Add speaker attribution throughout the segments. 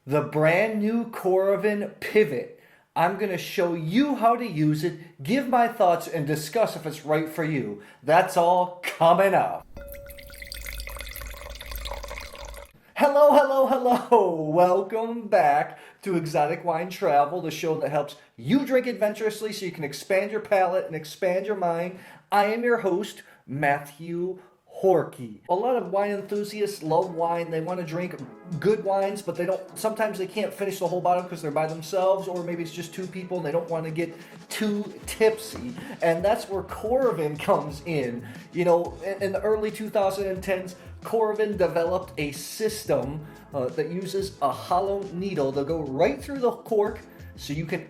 Speaker 1: the brand new Coravin Pivot. I'm going to show you how to use it, give my thoughts, and discuss if it's right for you. That's all coming up. Hello, hello, hello. Welcome back to Exotic Wine Travel, the show that helps you drink adventurously so you can expand your palate and expand your mind. I am your host, Matthew Horkey. A lot of wine enthusiasts love wine. They want to drink good wines, but sometimes they can't finish the whole bottle because they're by themselves, or maybe it's just two people and they don't want to get too tipsy. And that's where Coravin comes in. You know, in the early 2010s, Coravin developed a system that uses a hollow needle to go right through the cork, so you can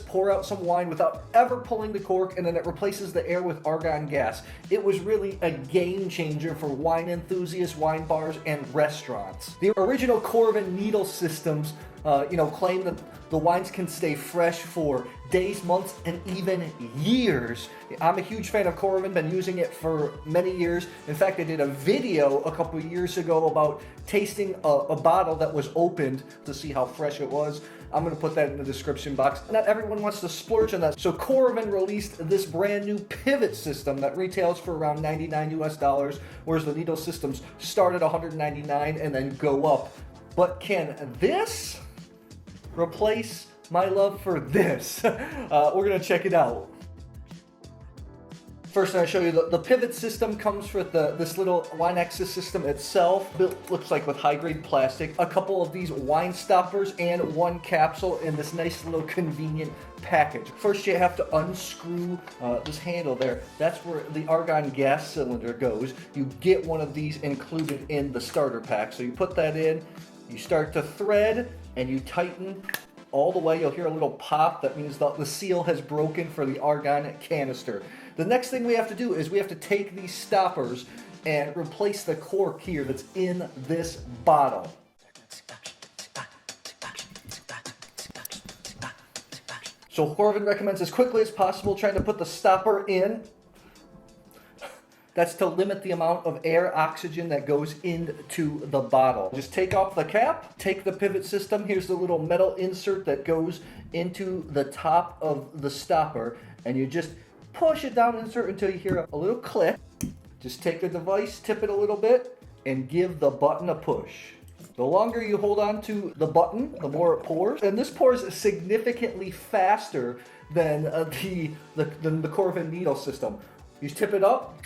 Speaker 1: pour out some wine without ever pulling the cork, and then it replaces the air with argon gas. It was really a game changer for wine enthusiasts, wine bars, and restaurants. The original Coravin needle systems claim that the wines can stay fresh for days, months, and even years. I'm a huge fan of Coravin, been using it for many years. In fact, I did a video a couple of years ago about tasting a bottle that was opened to see how fresh it was. I'm going to put that in the description box. Not everyone wants to splurge on that. So Coravin released this brand new pivot system that retails for around $99 US, whereas the needle systems start at $199 and then go up. But can this replace my love for this? We're going to check it out. First, I'm going to show you the pivot system comes with this little wine access system itself. It looks like with high-grade plastic. A couple of these wine stoppers and one capsule in this nice little convenient package. First, you have to unscrew this handle there. That's where the argon gas cylinder goes. You get one of these included in the starter pack. So you put that in, you start to thread, and you tighten all the way. You'll hear a little pop. That means the seal has broken for the argon canister. The next thing we have to do is we have to take these stoppers and replace the cork here that's in this bottle. So Coravin recommends as quickly as possible trying to put the stopper in. That's to limit the amount of air, oxygen that goes into the bottle. Just take off the cap, take the pivot system. Here's the little metal insert that goes into the top of the stopper, and you just push it down, insert until you hear a little click. Just take the device, tip it a little bit, and give the button a push. The longer you hold on to the button, the more it pours. And this pours significantly faster than the Coravin needle system. You tip it up,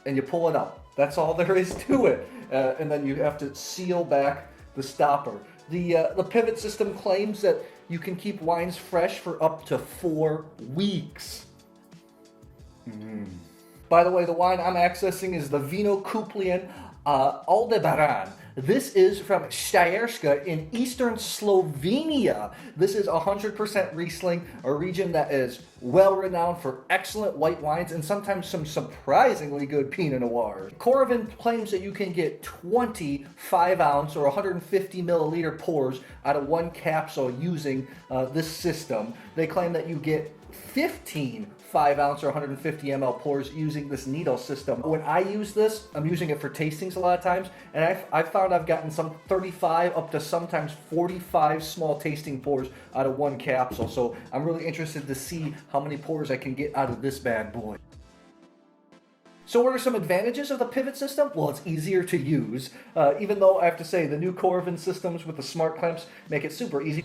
Speaker 1: and you pull it out. That's all there is to it. And then you have to seal back the stopper. The pivot system claims that you can keep wines fresh for up to 4 weeks. By the way, the wine I'm accessing is the Vino Kupljen Aldebaran. This is from Stjerska in eastern Slovenia. This is 100% Riesling, a region that is well renowned for excellent white wines and sometimes some surprisingly good Pinot Noirs. Coravin claims that you can get 20 5-ounce or 150 milliliter pours out of one capsule using this system. They claim that you get 15 5-ounce or 150 ml pours using this needle system. When I use this, I'm using it for tastings a lot of times, and I've found I've gotten some 35 up to sometimes 45 small tasting pours out of one capsule. So I'm really interested to see how many pours I can get out of this bad boy. So what are some advantages of the pivot system? Well, it's easier to use, even though I have to say the new Coravin systems with the smart clamps make it super easy.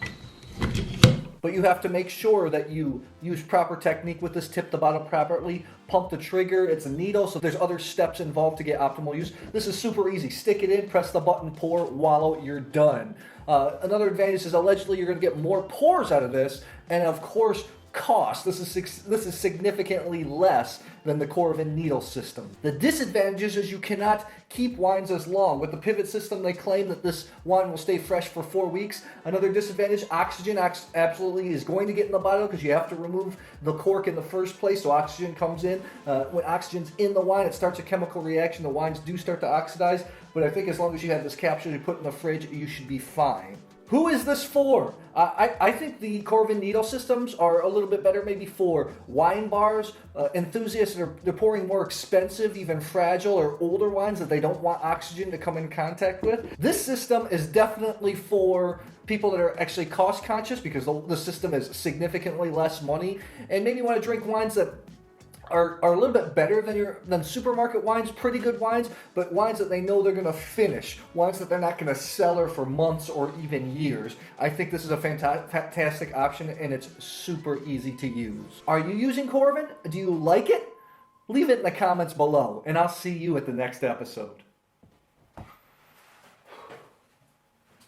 Speaker 1: But you have to make sure that you use proper technique with this, tip the bottle properly, pump the trigger, it's a needle, so there's other steps involved to get optimal use. This is super easy. Stick it in, press the button, pour, wallow, you're done. Another advantage is allegedly you're going to get more pours out of this, and of course, cost. This is significantly less than the Coravin needle system. The disadvantages is you cannot keep wines as long. With the pivot system, they claim that this wine will stay fresh for 4 weeks. Another disadvantage, oxygen absolutely is going to get in the bottle because you have to remove the cork in the first place, so oxygen comes in. When oxygen's in the wine, it starts a chemical reaction. The wines do start to oxidize, but I think as long as you have this capsule you put in the fridge, you should be fine. Who is this for? I think the Coravin needle systems are a little bit better maybe for wine bars, enthusiasts that are pouring more expensive, even fragile or older wines that they don't want oxygen to come in contact with. This system is definitely for people that are actually cost conscious because the system is significantly less money, and maybe want to drink wines that are a little bit better than supermarket wines, pretty good wines, but wines that they know they're going to finish, wines that they're not going to cellar for months or even years. I think this is a fantastic option, and it's super easy to use. Are you using Coravin? Do you like it? Leave it in the comments below, and I'll see you at the next episode.